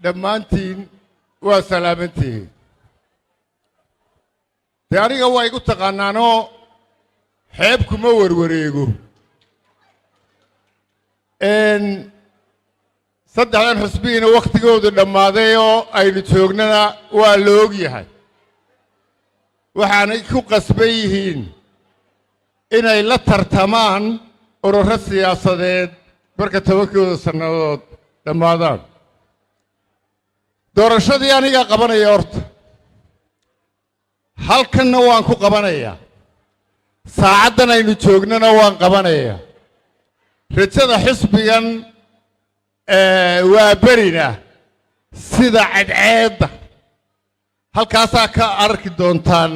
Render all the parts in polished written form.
dhammaantiin waa salaamantihiin dee aniga waa igu taqaanaanoo xeeb kuma warwareego saddexdan xusbiina wakhtigoodu dhammaaday oo aynu joognana waa la og yahay waxaanay ku qasban yihiin inay la tartamaan ururo siyaasadeed marka 10kooda sannadood dhammaadaan doorashadii aniga qabanaya horta halkanna waan ku qabanayaa saacaddan aynu joognana waan qabanayaa rajada xisbigan waa berina sida cadceedda halkaasaa ka arki doontaan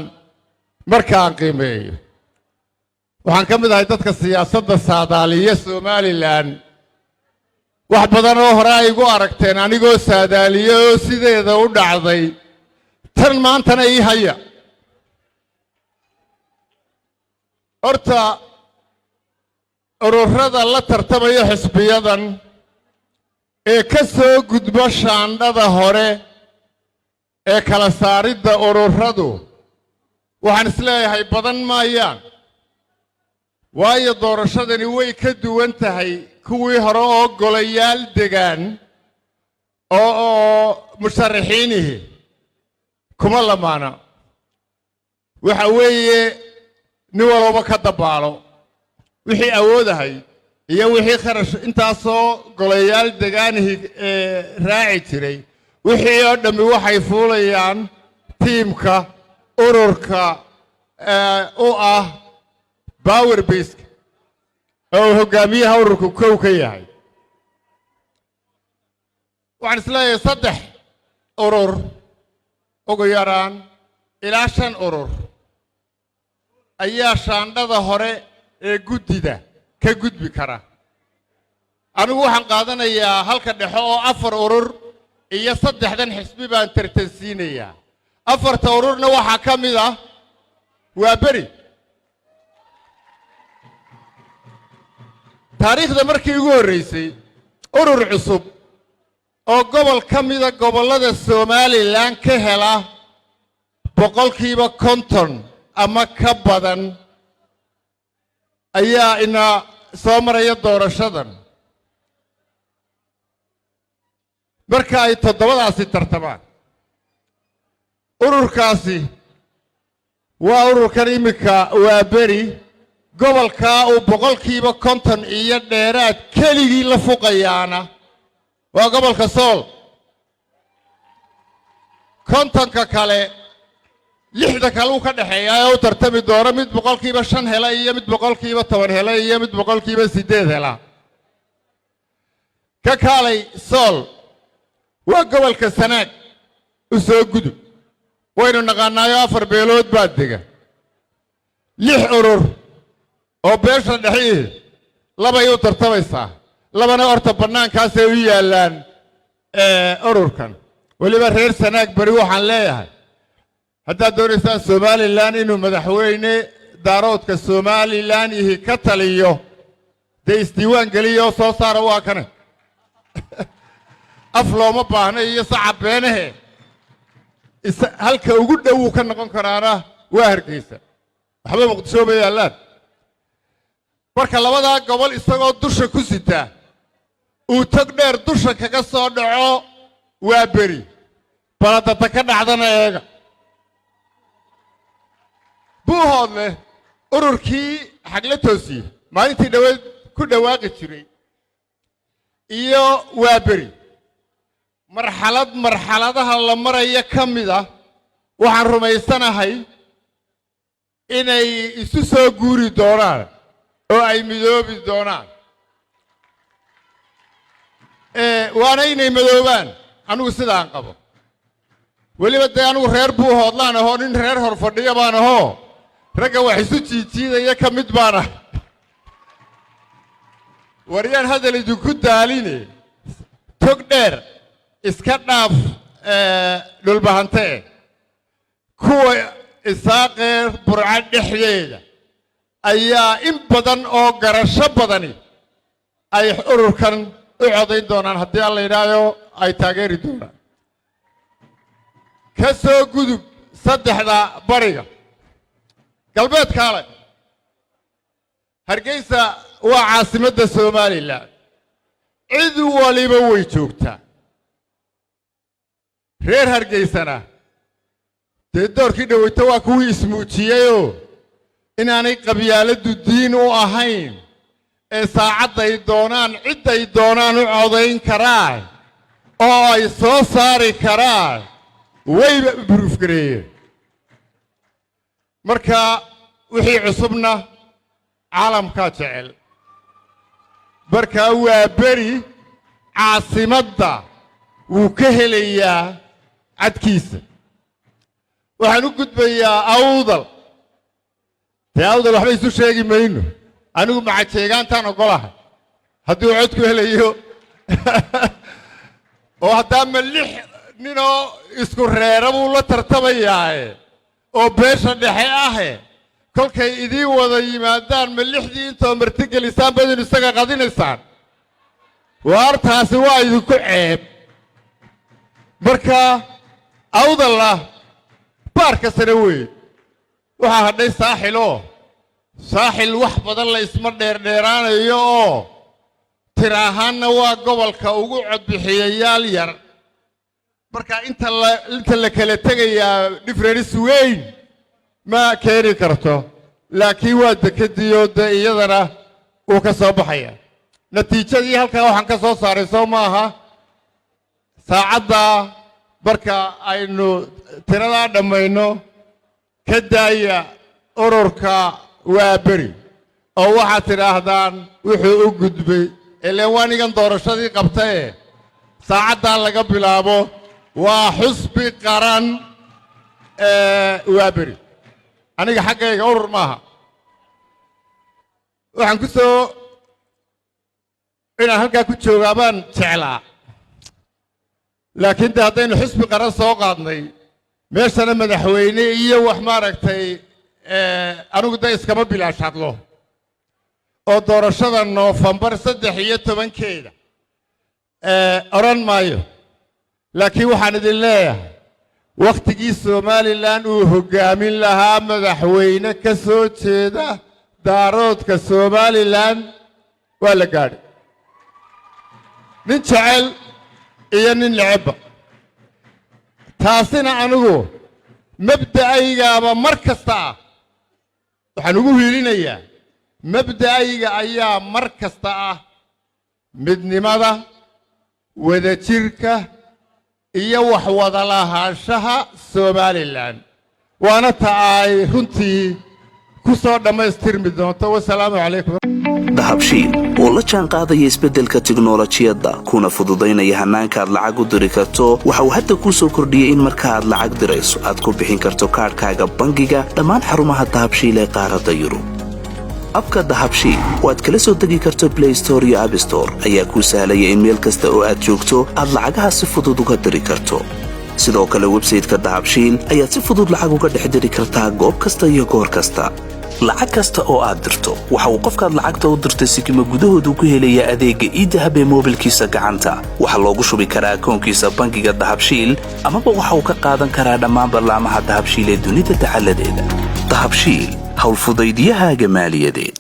markaan qiimeeyo waxaan ka mid ahay dadka siyaasadda saadaaliya Somaliland wax badan oo hore ay igu aragteen anigoo saadaaliya oo sideeda u dhacday tan maantana ii haya horta ururada la tartamaya xisbiyadan ee ka soo gudbo shaandhada hore ee kala saaridda ururadu waxaan isleeyahay badan maayaan waayo doorashadani way ka duwan tahay kuwii hore oo golayaal degaan oo musharaxiinihi kuma lamaana waxa weeye nin walba ka dabaalo wixii awoodahay iyo wixii kharash intaasoo golayaal degaanihi raaci jiray wixii oo dhammi waxay fuulayaan tiimka ururka u ah power base oo hogaamiyaha ururku kow ka yahay waxaan isleeyahay 3 urur ugu yaraan ilaa 5 urur ayaa shaandhada hore ee guddida ka gudbi kara anigu waxaan qaadanayaa halka dhexe oo 4 urur iyo 3dan xisbi baan tartansiinayaa 4 ururna waxaa ka mid ah waa beri taariikhda markii ugu horreysay urur cusub oo gobol ka mida gobollada Somaliland ka hela 50% ama ka badan ayaa ina soo maraya doorashadan marka ay 7daasi tartamaan ururkaasi waa ururkan imika waa beri gobolka uu 50% iyo dheeraad keligii la fuqayaana waa gobolka Sool kontonka kale 6 kale uu ka dhaxeeyaa oo tartami doona mid 5% hela iyo mid 10% hela iyo mid 8% hela ka kaalay Sool waa gobolka Sanaag u soo gudub waynu naqaanayo 4 beelood baa dega 6 urur oo beesha dhaxii labay u tartamaysaa labana horta banaankaas ay u yaalaan ururkan waliba reer Sanaag bari waxaan leeyahay hadda doonaysaan Somaliland inuu madaxweyne daaroodka Somaliland ihi ka taliyo de isdiiwaan galiyo soo saara waa kana af looma baahna iyo sacab beenahe halka ugu dhow ka noqon karaana waa Hargeysa waxba Muqdisho bay yaalaan marka labada gobol isagoo dusha ku sita uu tag dheer dusha kaga soo dhaco waa beri baladada ka dhacdana eega buuhoodle ururkii xagla toosiye maalintii dhaweed ku dhawaaqi jiray iyo waa beri marxaladaha la maraya ka mid ah waxaan rumaysanahay inay isu soo guuri doonaan oo ay midoobi doonaan waana inay midoobaan anigu sidaan qabo weliba dee anigu reer buuhoodlaan ahoo nin reer hor fadhiya baan ahoo ragga wax isu jiijiidaya ka mid baan ah waryaan hadal idinku daaline tog dheer iska dhaaf dhulbahante kuwa isaaqee burca dhexdeeda ayaa in badan oo garasho badani ay ururkan u codayn doonaan haddii alla yidhaayo ay taageeri doonaan ka soo gudub saddexda bariga galbeedka ale hargeysa waa caasimadda somalilan cid waliba way joogtaa reer hargeysana dee doorkii dhaweyta waa kuwii ismuujiyeyoo inaanay qabyaaladdu diin u ahayn ee saacadday doonaan cidday doonaan u codayn karaan oo ay soo saari karaan wayba buruufgareeyeen marka wixii cusubna caalamkaa jecel markaa waa beri caasimadda wuu ka helayaa cadkiisa waxaan u gudbayaa awdal dee awdal waxba isu sheegi mayno anigu macajeegaantaan ogolahay hadduu codku helayo oo haddaama 6 ninoo isku reera buu la tartamayaaye oo beesha dhexe ahe kolkay idiin wada yimaadaan ma 6dii intoo marti gelisaan badin isaga qadinaysaan waartaasi waa idinku ceeb marka awdalla baarka sare weeye waxaa hadhay saaxiloo saaxil wax badan la isma dheerdheeraanayo oo tir ahaanna waa gobolka ugu codbixiyayaal yar marka inta la kala tegayaa difference weyn ma keeni karto laakiin waa dekadiyo dee iyadana uu ka soo baxaya natiijadii halkaa waxaan ka soo saaray soo maaha saacadda marka aynu tiradaa dhammayno ka daaya ururka waa beri oo waxaad tidhaahdaan wuxuu u gudbay ileen waa nigan doorashadii qabtae saacaddaa laga bilaabo waa xusbi qaran waa beri aniga xaggayga urur maaha waxaan ku soo inaan halkaa ku joogaa baan jeclaa laakiin de haddaynu xusbi qaran soo qaadnay meeshana madaxweyne iyo wax maaragtay anigu de iskama bilaashadlo oo doorashada noofambar 13 odhan maayo laakiin waxaan idin leeyahay wakhtigii somalilan uu hoggaamin lahaa madaxweyne ka soo jeeda daaroodka somalilan waa la gaadhay nin jecel iyo nin necebba taasina anigu mabda'aygaaba mar kasta ah waxaan ugu hiilinayaa mabda'ayga ayaa mar kasta ah midnimada wadajirka iyo wax wada lahaanshaha somalilan waana ta ay runtii ku soo dhammaystirmi doonto wasalaamu calaykum dahabshiil oo la jaan qaadaya isbeddelka tiknolojiyadda kuna fududaynaya hannaanka aad lacag u diri karto waxa uu hadda kuu soo kordhiyey in marka aad lacag dirayso aad ku bixin karto kaadhkaaga bangiga dhammaan xarumaha dahabshiil ee qaaradda yurub abka dahabshiil oo aad kala soo degi karto play store iyo app store ayaa kuu sahlaya in meel kasta oo aad joogto aad lacagaha si fudud uga diri karto sidoo kale websayte-ka dahabshiil ayaad si fudud lacag uga dhex diri kartaa goob kasta iyo goor kasta lacag kasta oo aad dirto waxa uu qofkaad lacagta u dirtay sikimo gudahoodu ku helayaa adeegga idahab ee moobilkiisa gacanta waxaa loogu shubi karaa akoonkiisa bangiga dahabshiil amaba waxa uu ka qaadan karaa dhammaan barlaamaha dahabshiil ee dunida taxalladeeda dahabshiil howlfudaydiyahaaga maaliyadeed